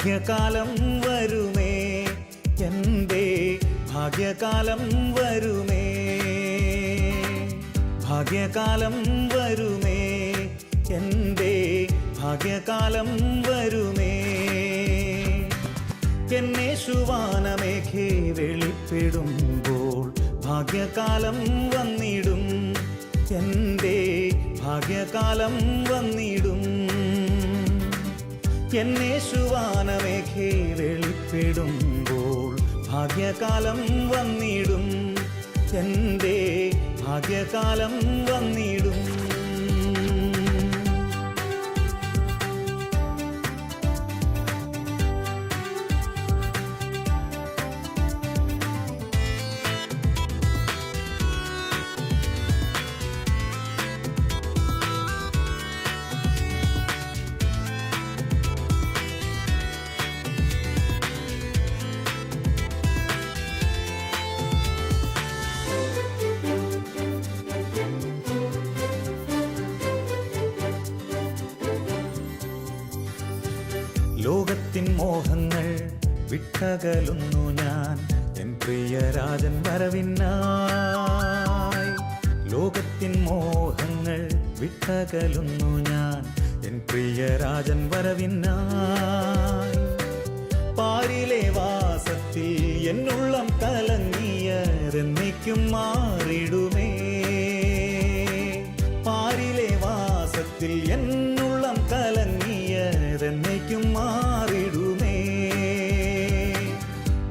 ഭാഗ്യകാലം വരുമേ, എൻ്റെ ഭാഗ്യകാലം വരുമേ, ഭാഗ്യകാലം വരുമേ, എൻ്റെ ഭാഗ്യകാലം വരുമേ. എന്നേശുവാനമേഘേ വെളിപ്പെടുമ്പോൾ ഭാഗ്യകാലം വന്നിടും, എൻ്റെ ഭാഗ്യകാലം വന്നിടും. എന്നേശുവാനമേഘേ വെളിപ്പെടുമ്പോൾ ഭാഗ്യകാലം വന്നിടും, എൻ്റെ ഭാഗ്യകാലം വന്നിടും. ലോകത്തിൻ മോഹങ്ങൾ വിട്ടകലുന്നു ഞാൻ, എൻ പ്രിയരാജൻ വരവിനായി. ലോകത്തിൻ മോഹങ്ങൾ വിട്ടകലുന്നു ഞാൻ, എൻ പ്രിയരാജൻ വരവിനായി. പാരിലെ വാസത്തിൽ എന്നുള്ളം കലങ്ങിയതെന്നേക്കും മാറിടുമേ, പാരിലെ വാസത്തിൽ എന്നുള്ളം കലങ്ങിയതെന്നേക്കും മാറിടുമേ.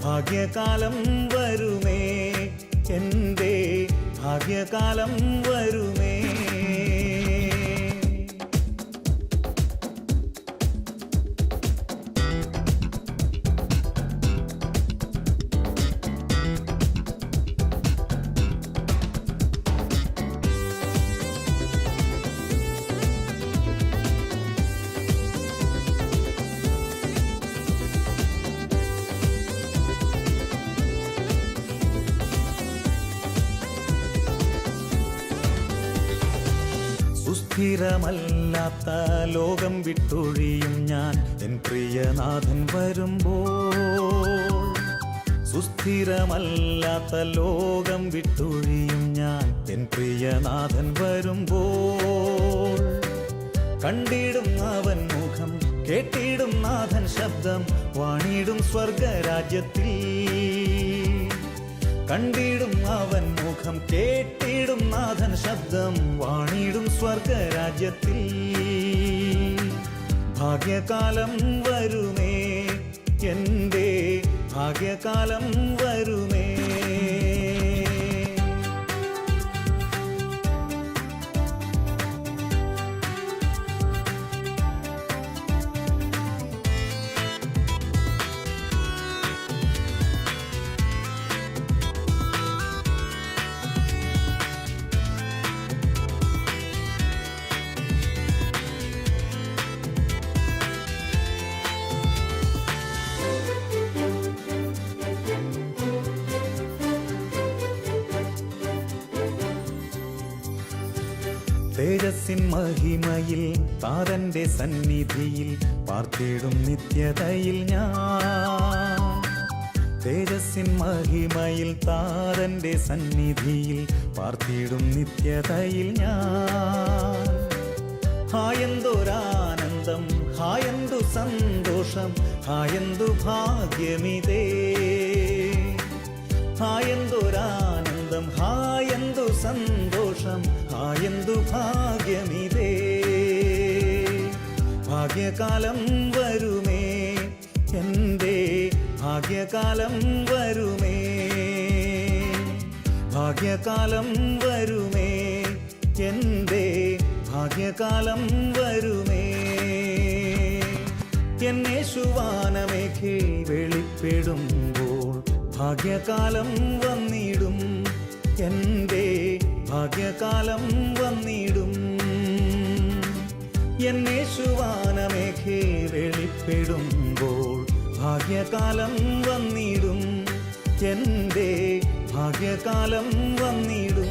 ഭാഗ്യകാലം വരുമേ, എൻ്റെ ഭാഗ്യകാലം വരുമേ. സുസ്ഥിരമല്ലാത്ത ലോകം വിട്ടൊഴിയും ഞാൻ, എൻ പ്രിയനാഥൻ വരുമ്പോൾ. സുസ്ഥിരമല്ലാത്ത ലോകം വിട്ടൊഴിയും ഞാൻ, എൻ പ്രിയനാഥൻ വരുമ്പോൾ. കണ്ടിടും അവൻ മുഖം, കേട്ടിടും നാഥൻ ശബ്ദം, വാണിടും സ്വർഗരാജ്യത്തിൽ. കണ്ടിടും അവൻ മുഖം, കേട്ടിടും നാഥൻ ശബ്ദം, വാണിടും സ്വർഗരാജ്യത്തിൽ. ഭാഗ്യകാലം വരുമേ, എൻ്റെ ഭാഗ്യകാലം വരുമേ. തേജസ്സിൻ മഹിമയിൽ താതന്റെ സന്നിധിയിൽ പാർത്തിടും നിത്യതയിൽ ഞാൻ. തേജസ്സിൻ മഹിമയിൽ താതന്റെ സന്നിധിയിൽ പാർത്തിടും നിത്യതയിൽ ഞാൻ. ഹായെന്തൊരാനന്ദം, ഹായെന്തു സന്തോഷം, ഹായെന്തു ഭാഗ്യമിതേ. ഹായെന്തൊരാനന്ദം, ഹായെന്തു സന്തോഷം, ഹായെന്തു ഭാഗ്യമിതേ. ഭാഗ്യകാലം വരുമേ, എൻ്റെ ഭാഗ്യകാലം വരുമേ. ഭാഗ്യകാലം വരുമേ, എൻ്റെ ഭാഗ്യകാലം വരുമേ. എന്നേശുവാനമേഘേ വെളിപ്പെടുമ്പോൾ ഭാഗ്യകാലം വന്നിടും, എൻ്റെ ഭാഗ്യകാലം വന്നിടും. എന്നേശുവാനമേഘേ വെളിപ്പെടുമ്പോൾ ഭാഗ്യകാലം വന്നിടും, എൻ്റെ ഭാഗ്യകാലം വന്നിടും.